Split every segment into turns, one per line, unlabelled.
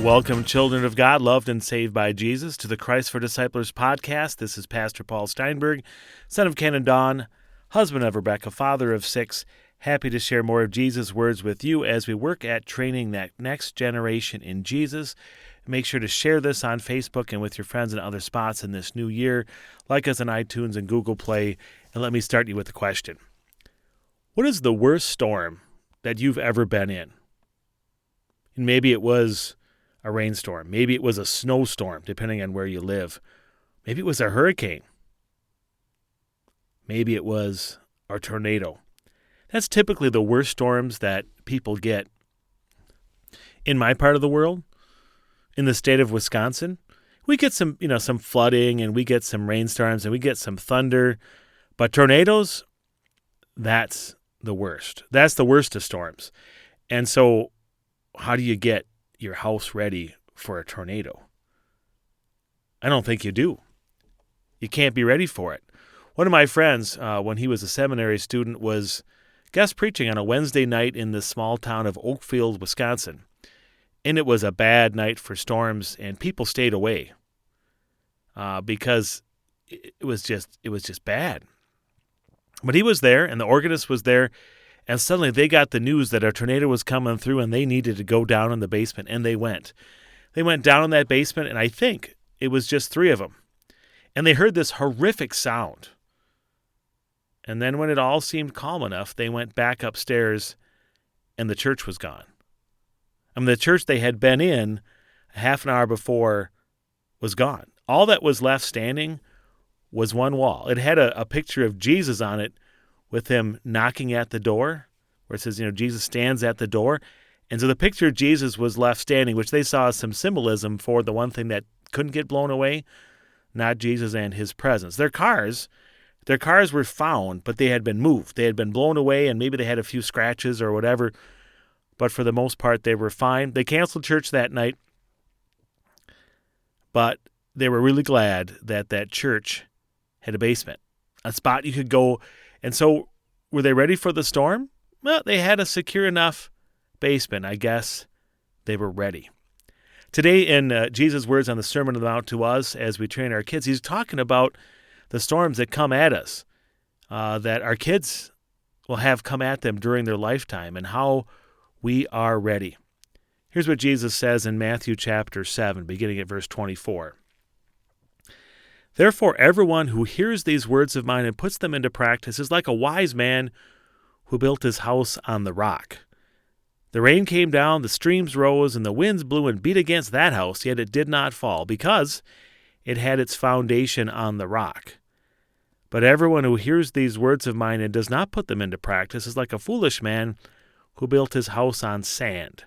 Welcome, children of God, loved and saved by Jesus, to the Christ for Disciples podcast. This is Pastor Paul Steinberg, son of Ken and Dawn, husband of Rebecca, father of 6. Happy to share more of Jesus' words with you as we work at training that next generation in Jesus. Make sure to share this on Facebook and with your friends in other spots in this new year. Like us on iTunes and Google Play. And let me start you with a question. What is the worst storm that you've ever been in? And maybe it was a rainstorm. Maybe it was a snowstorm, depending on where you live. Maybe it was a hurricane. Maybe it was a tornado. That's typically the worst storms that people get. In my part of the world, in the state of Wisconsin, we get some flooding, and we get some rainstorms, and we get some thunder. But tornadoes, that's the worst. That's the worst of storms. And so how do you get your house ready for a tornado? I don't think you do. You can't be ready for it. One of my friends, when he was a seminary student, was guest preaching on a Wednesday night in the small town of Oakfield, Wisconsin. And it was a bad night for storms, and people stayed away because it was just bad. But he was there, and the organist was there, and suddenly they got the news that a tornado was coming through, and they needed to go down in the basement, and they went. They went down in that basement, and I think it was just 3 of them. And they heard this horrific sound. And then when it all seemed calm enough, they went back upstairs, and the church was gone. I mean, the church they had been in a half an hour before was gone. All that was left standing was one wall. It had a picture of Jesus on it, with him knocking at the door, where it says, Jesus stands at the door. And so the picture of Jesus was left standing, which they saw as some symbolism for the one thing that couldn't get blown away, not Jesus and his presence. Their cars were found, but they had been moved. They had been blown away, and maybe they had a few scratches or whatever, but for the most part, they were fine. They canceled church that night, but they were really glad that that church had a basement, a spot you could go. And so were they ready for the storm? Well, they had a secure enough basement. I guess they were ready. Today in Jesus' words on the Sermon on the Mount to us as we train our kids, he's talking about the storms that come at us, that our kids will have come at them during their lifetime, and how we are ready. Here's what Jesus says in Matthew chapter 7, beginning at verse 24. Therefore, everyone who hears these words of mine and puts them into practice is like a wise man who built his house on the rock. The rain came down, the streams rose, and the winds blew and beat against that house, yet it did not fall, because it had its foundation on the rock. But everyone who hears these words of mine and does not put them into practice is like a foolish man who built his house on sand.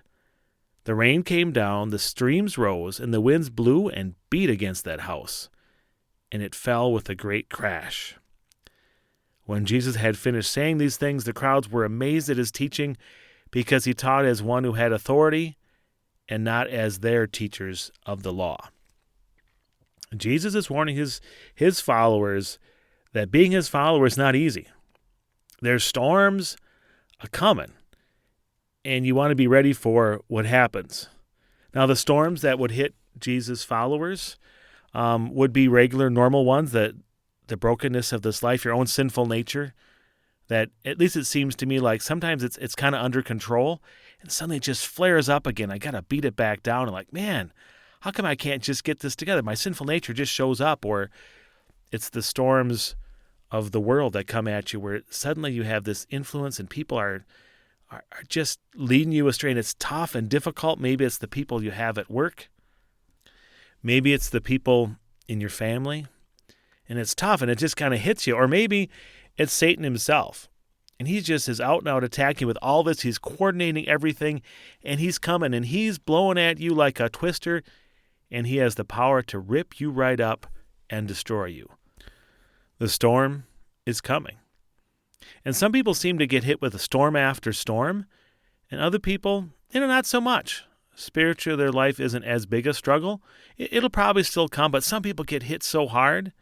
The rain came down, the streams rose, and the winds blew and beat against that house, and it fell with a great crash. When Jesus had finished saying these things, the crowds were amazed at his teaching, because he taught as one who had authority and not as their teachers of the law. Jesus is warning his followers that being his follower is not easy. There's storms a-coming, and you want to be ready for what happens. Now, the storms that would hit Jesus' followers would be regular, normal ones, that the brokenness of this life, your own sinful nature, that at least it seems to me like sometimes it's kind of under control, and suddenly it just flares up again. I got to beat it back down, and like, man, how come I can't just get this together? My sinful nature just shows up. Or it's the storms of the world that come at you, where suddenly you have this influence, and people are just leading you astray, and it's tough and difficult. Maybe it's the people you have at work. Maybe it's the people in your family, and it's tough, and it just kind of hits you. Or maybe it's Satan himself, and he just is out and out attacking with all this. He's coordinating everything, and he's coming, and he's blowing at you like a twister, and he has the power to rip you right up and destroy you. The storm is coming. And some people seem to get hit with a storm after storm, and other people, not so much. Spiritually, their life isn't as big a struggle. It'll probably still come, but some people get hit so hard,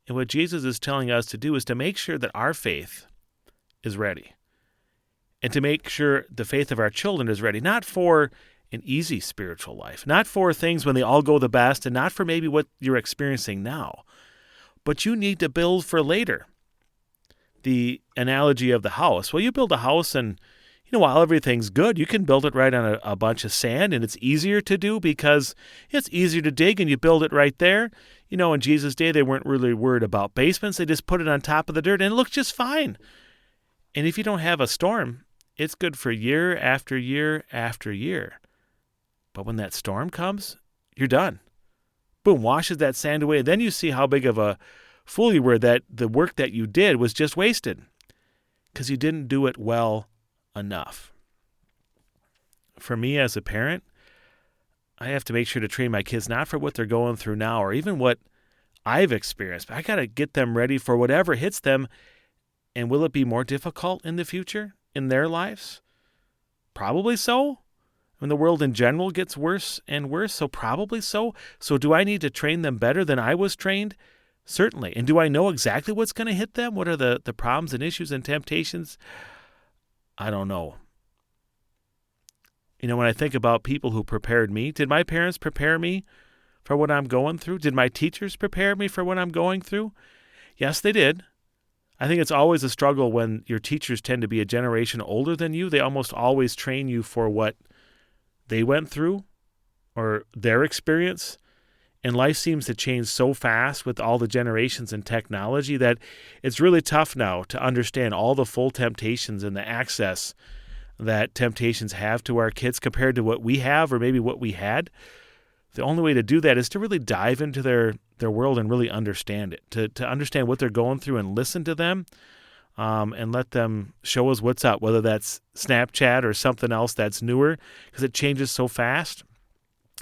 And what Jesus is telling us to do is to make sure that our faith is ready, and to make sure the faith of our children is ready, not for an easy spiritual life, not for things when they all go the best, and not for maybe what you're experiencing now, but you need to build for later. The analogy of the house. Well, you build a house and, while everything's good, you can build it right on a bunch of sand, and it's easier to do because it's easier to dig and you build it right there. In Jesus' day, they weren't really worried about basements. They just put it on top of the dirt and it looked just fine. And if you don't have a storm, it's good for year after year after year. But when that storm comes, you're done. Boom, washes that sand away. Then you see how big of a fool you were, that the work that you did was just wasted because you didn't do it well enough. For me as a parent, I have to make sure to train my kids not for what they're going through now or even what I've experienced. But I got to get them ready for whatever hits them. And will it be more difficult in the future in their lives? Probably so. When the world in general gets worse and worse, so probably so. So do I need to train them better than I was trained? Certainly. And do I know exactly what's going to hit them? What are the problems and issues and temptations? I don't know. When I think about people who prepared me, did my parents prepare me for what I'm going through? Did my teachers prepare me for what I'm going through? Yes, they did. I think it's always a struggle when your teachers tend to be a generation older than you. They almost always train you for what they went through or their experience. And life seems to change so fast with all the generations and technology that it's really tough now to understand all the full temptations and the access that temptations have to our kids compared to what we have or maybe what we had. The only way to do that is to really dive into their world and really understand it, to understand what they're going through and listen to them and let them show us what's up, whether that's Snapchat or something else that's newer, because it changes so fast.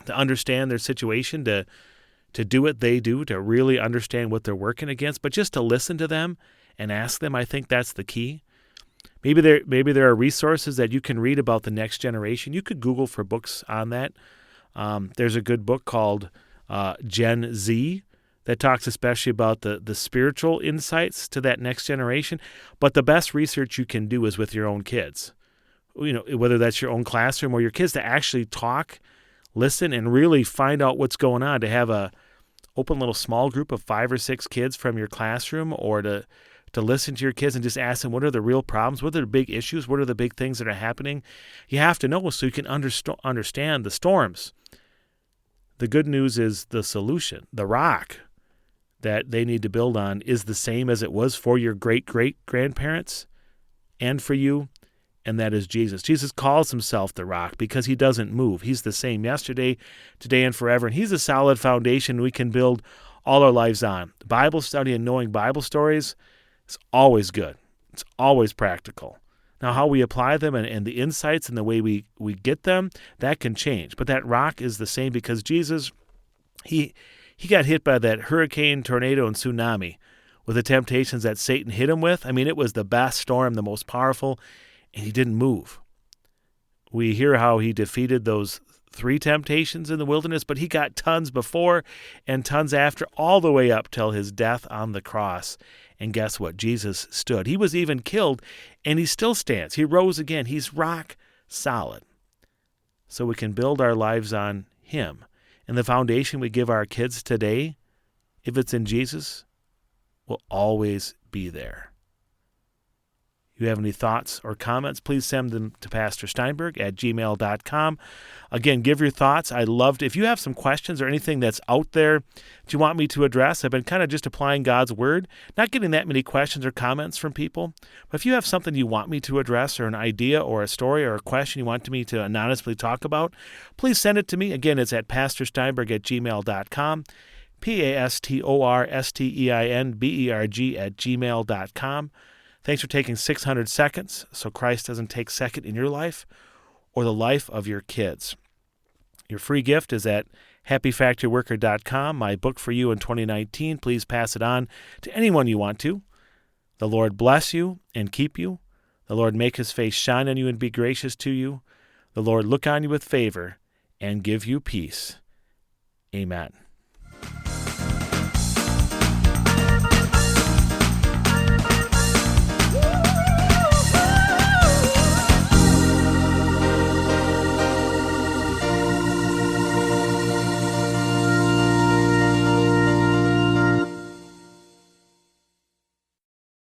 To understand their situation, to do what they do, to really understand what they're working against, but just to listen to them and ask them, I think that's the key. Maybe there are resources that you can read about the next generation. You could Google for books on that. There's a good book called Gen Z that talks especially about the spiritual insights to that next generation. But the best research you can do is with your own kids. Whether that's your own classroom or your kids, to actually talk, listen, and really find out what's going on, to have a open little small group of 5 or 6 kids from your classroom, or to listen to your kids and just ask them, what are the real problems? What are the big issues? What are the big things that are happening? You have to know so you can understand the storms. The good news is the solution, the rock that they need to build on, is the same as it was for your great-great-grandparents and for you, and that is Jesus. Jesus calls himself the rock because he doesn't move. He's the same yesterday, today, and forever, and he's a solid foundation we can build all our lives on. Bible study and knowing Bible stories is always good. It's always practical. Now, how we apply them and the insights and the way we get them, that can change. But that rock is the same because Jesus, he got hit by that hurricane, tornado, and tsunami with the temptations that Satan hit him with. I mean, it was the best storm, the most powerful, and he didn't move. We hear how he defeated those 3 temptations in the wilderness, but he got tons before and tons after, all the way up till his death on the cross. And guess what? Jesus stood. He was even killed, and he still stands. He rose again. He's rock solid. So we can build our lives on him. And the foundation we give our kids today, if it's in Jesus, will always be there. you have any thoughts or comments, please send them to pastorsteinberg@gmail.com. Again, give your thoughts. I'd love to. If you have some questions or anything that's out there that you want me to address, I've been kind of just applying God's word, not getting that many questions or comments from people. But if you have something you want me to address, or an idea or a story or a question you want me to anonymously talk about, please send it to me. Again, it's at pastorsteinberg@gmail.com. pastorsteinberg@gmail.com. Thanks for taking 600 seconds so Christ doesn't take second in your life or the life of your kids. Your free gift is at happyfactoryworker.com, my book for you in 2019. Please pass it on to anyone you want to. The Lord bless you and keep you. The Lord make his face shine on you and be gracious to you. The Lord look on you with favor and give you peace. Amen.